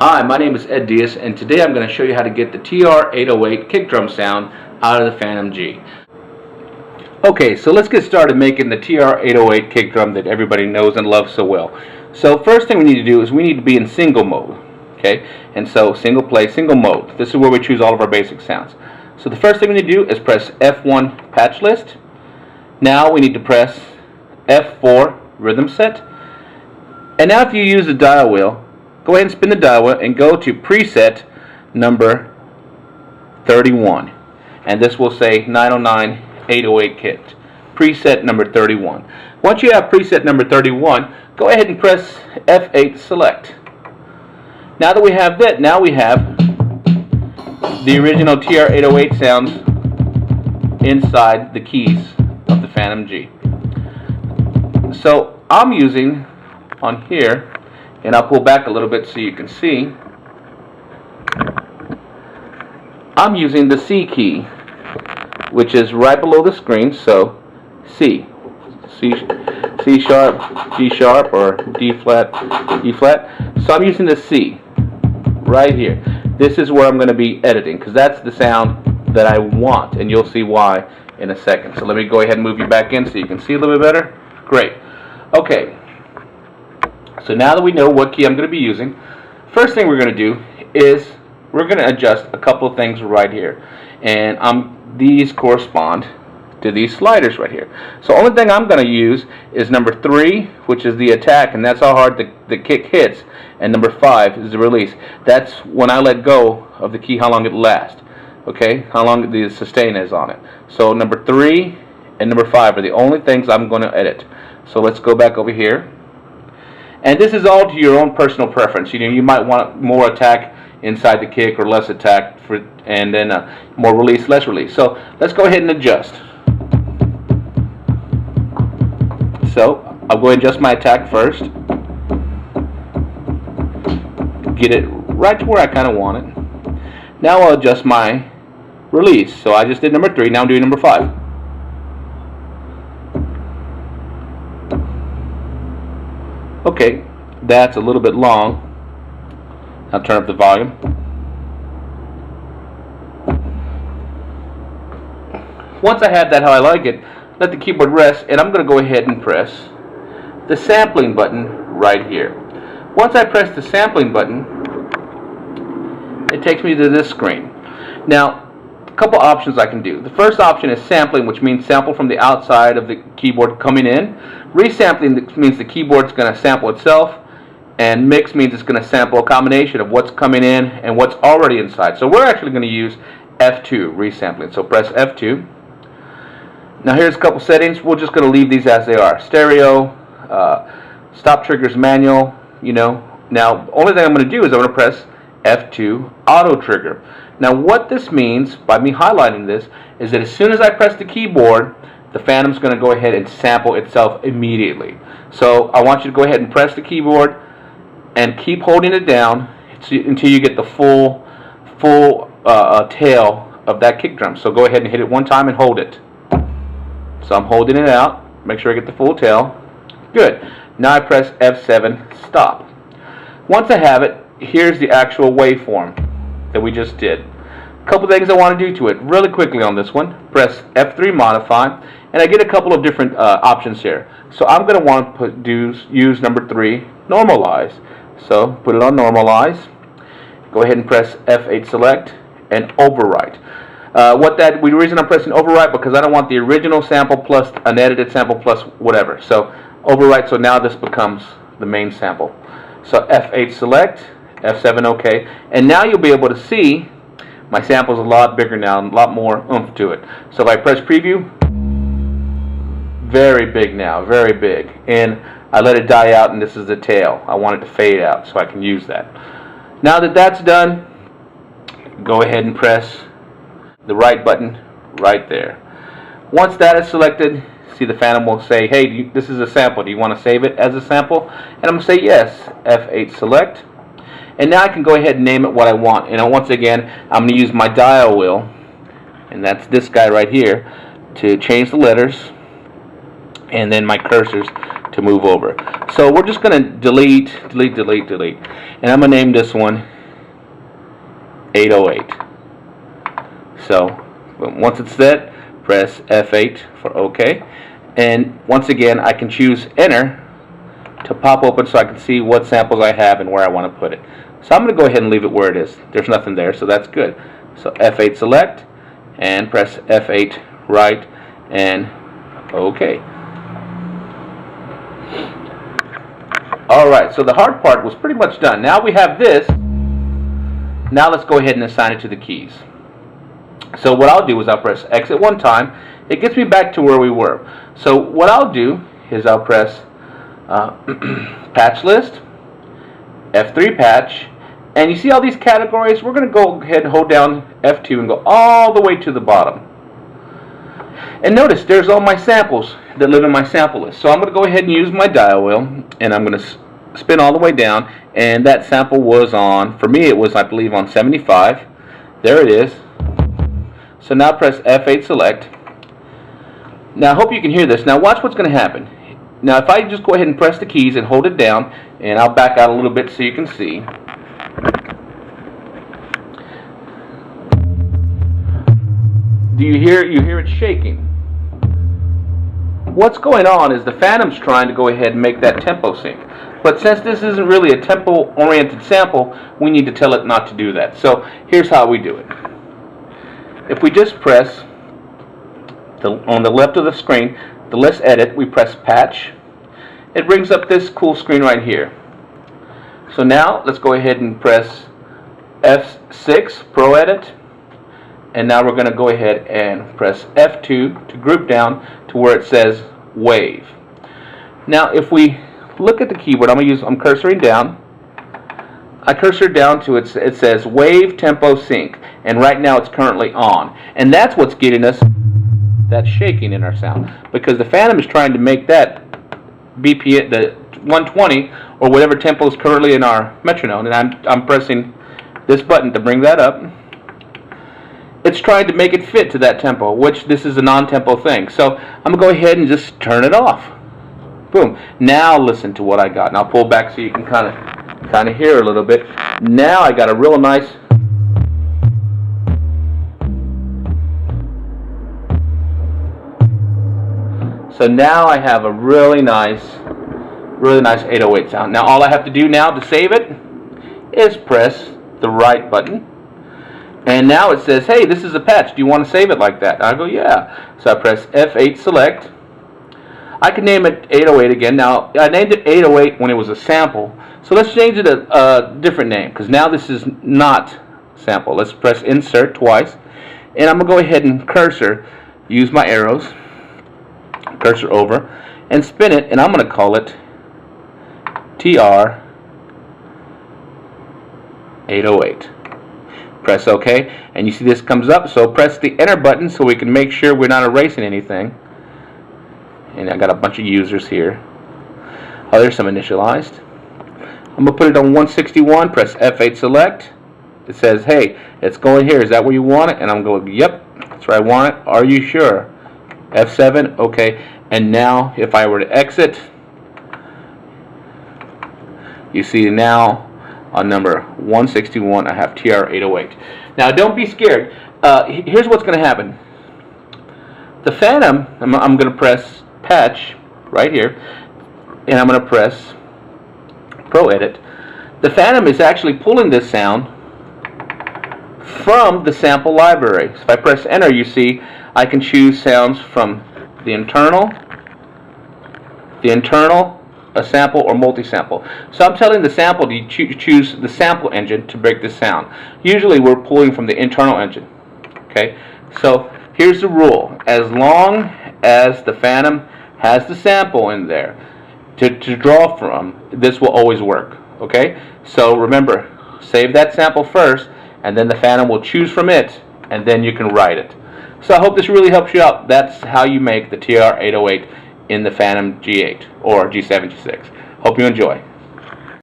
Hi, my name is Ed Diaz, and today I'm going to show you how to get the TR808 kick drum sound out of the Fantom G. Okay, so let's get started making the TR808 kick drum that everybody knows and loves so well. So first thing we need to do is we need to be in single mode. Okay, and so single play, single mode. This is where we choose all of our basic sounds. So the first thing we need to do is press F1 patch list. Now we need to press F4 rhythm set. And now if you use the dial wheel, go ahead and spin the dial wheel and go to preset number 31. And this will say 909-808 kit. Preset number 31. Once you have preset number 31, go ahead and press F8 select. Now that we have that, now we have the original TR808 sounds inside the keys of the Fantom G. So I'm using on here, and I'll pull back a little bit so you can see, I'm using the C key, which is right below the screen. So C sharp, G sharp, or D flat, E flat. So I'm using the C right here. This is where I'm going to be editing, because that's the sound that I want, and you'll see why in a second. So let me go ahead and move you back in so you can see a little bit better. Great. Okay. So now that we know what key I'm going to be using, first thing we're going to do is we're going to adjust a couple of things right here. And these correspond to these sliders right here. So only thing I'm going to use is number 3, which is the attack, and that's how hard the kick hits. And number 5 is the release. That's when I let go of the key, how long it lasts. Okay, how long the sustain is on it. So number 3 and number 5 are the only things I'm going to edit. So let's go back over here. And this is all to your own personal preference. You know, you might want more attack inside the kick or less attack, and then more release, less release. So let's go ahead and adjust. So I'll go ahead and adjust my attack first. Get it right to where I kind of want it. Now I'll adjust my release. So I just did number 3. Now I'm doing number 5. Okay, that's a little bit long. I'll turn up the volume. Once I have that how I like it, let the keyboard rest, and I'm going to go ahead and press the sampling button right here. Once I press the sampling button, it takes me to this screen. Now, a couple options I can do. The first option is sampling, which means sample from the outside of the keyboard coming in. Resampling means the keyboard's going to sample itself, and mix means it's going to sample a combination of what's coming in and what's already inside. So we're actually going to use F2 resampling. So press F2. Now here's a couple settings. We're just going to leave these as they are. Stereo, stop triggers manual. You know. Now the only thing I'm going to do is I'm going to press F2 auto trigger. Now what this means by me highlighting this is that as soon as I press the keyboard, the Fantom's going to go ahead and sample itself immediately. So I want you to go ahead and press the keyboard and keep holding it down until you get the full tail of that kick drum. So go ahead and hit it one time and hold it. So I'm holding it out. Make sure I get the full tail. Good. Now I press F7 stop. Once I have it, here's the actual waveform that we just did. A couple things I want to do to it really quickly on this one. Press F3 modify, and I get a couple of different options here. So I'm going to want to use number 3 normalize. So put it on normalize. Go ahead and press F8 select and overwrite. The reason I'm pressing overwrite, because I don't want the original sample plus an edited sample plus whatever. So overwrite, so now this becomes the main sample. So F8 select, F7 OK, and now you'll be able to see my sample's a lot bigger now, a lot more oomph to it. So if I press preview, very big now, very big. And I let it die out, and this is the tail. I want it to fade out so I can use that. Now that that's done, go ahead and press the right button right there. Once that is selected, see the Fantom will say, hey, this is a sample. Do you want to save it as a sample? And I'm going to say yes. F8 select. And now I can go ahead and name it what I want. And once again, I'm going to use my dial wheel, and that's this guy right here, to change the letters, and then my cursors to move over. So we're just going to delete, and I'm going to name this one 808. So once it's set, press F8 for OK, and once again I can choose Enter to pop open so I can see what samples I have and where I want to put it. So I'm going to go ahead and leave it where it is. There's nothing there, so that's good. So F8 select and press F8 right and OK. Alright, so the hard part was pretty much done. Now we have this. Now let's go ahead and assign it to the keys. So what I'll do is I'll press exit one time. It gets me back to where we were. So what I'll do is I'll press patch list, F3 patch, and you see all these categories? We're going to go ahead and hold down F2 and go all the way to the bottom. And notice there's all my samples that live in my sample list. So I'm going to go ahead and use my dial wheel, and I'm going to spin all the way down, and that sample was on, for me it was, I believe, on 75. There it is. So now press F8 select. Now I hope you can hear this. Now watch what's going to happen. Now if I just go ahead and press the keys and hold it down, and I'll back out a little bit so you can see. Do you hear it? You hear it shaking. What's going on is the Fantom's trying to go ahead and make that tempo sync. But since this isn't really a tempo-oriented sample, we need to tell it not to do that. So here's how we do it. If we just press on the left of the screen, the list edit, we press patch. It brings up this cool screen right here. So now let's go ahead and press F6 Pro Edit. And now we're going to go ahead and press F2 to group down to where it says wave. Now if we look at the keyboard, I'm cursoring down. I cursor down to it says wave tempo sync, and right now it's currently on. And that's what's getting us that shaking in our sound, because the Fantom is trying to make that BPM, the 120 or whatever tempo is currently in our metronome, and I'm pressing this button to bring that up. It's trying to make it fit to that tempo, which this is a non-tempo thing. So I'm going to go ahead and just turn it off. Boom. Now listen to what I got. And I'll pull back so you can kind of hear a little bit. Now I got a real nice. So now I have a really nice 808 sound. Now all I have to do now to save it is press the right button. And now it says, hey, this is a patch. Do you want to save it like that? And I go, yeah. So I press F8 select. I can name it 808 again. Now, I named it 808 when it was a sample. So let's change it a different name, because now this is not sample. Let's press insert twice. And I'm going to go ahead and use my arrows, cursor over, and spin it. And I'm going to call it TR808. Press OK, and you see this comes up. So press the enter button so we can make sure we're not erasing anything. And I got a bunch of users here. Oh, there's some initialized. I'm going to put it on 161, press F8 select. It says, hey, it's going here. Is that where you want it? And I'm going, yep, that's where I want it. Are you sure? F7, okay. And now if I were to exit, you see now on number 161 I have TR808. Now don't be scared. Here's what's going to happen. The Fantom, I'm going to press patch right here, and I'm going to press Pro Edit. The Fantom is actually pulling this sound from the sample library. So if I press enter, you see I can choose sounds from the internal, a sample, or multi-sample. So I'm telling the sample to choose the sample engine to break this sound. Usually we're pulling from the internal engine. Okay, so here's the rule. As long as the Fantom has the sample in there to draw from, this will always work. Okay, so remember, save that sample first, and then the Fantom will choose from it, and then you can write it. So I hope this really helps you out. That's how you make the TR808 in the Fantom G8 or G7, G6. Hope you enjoy.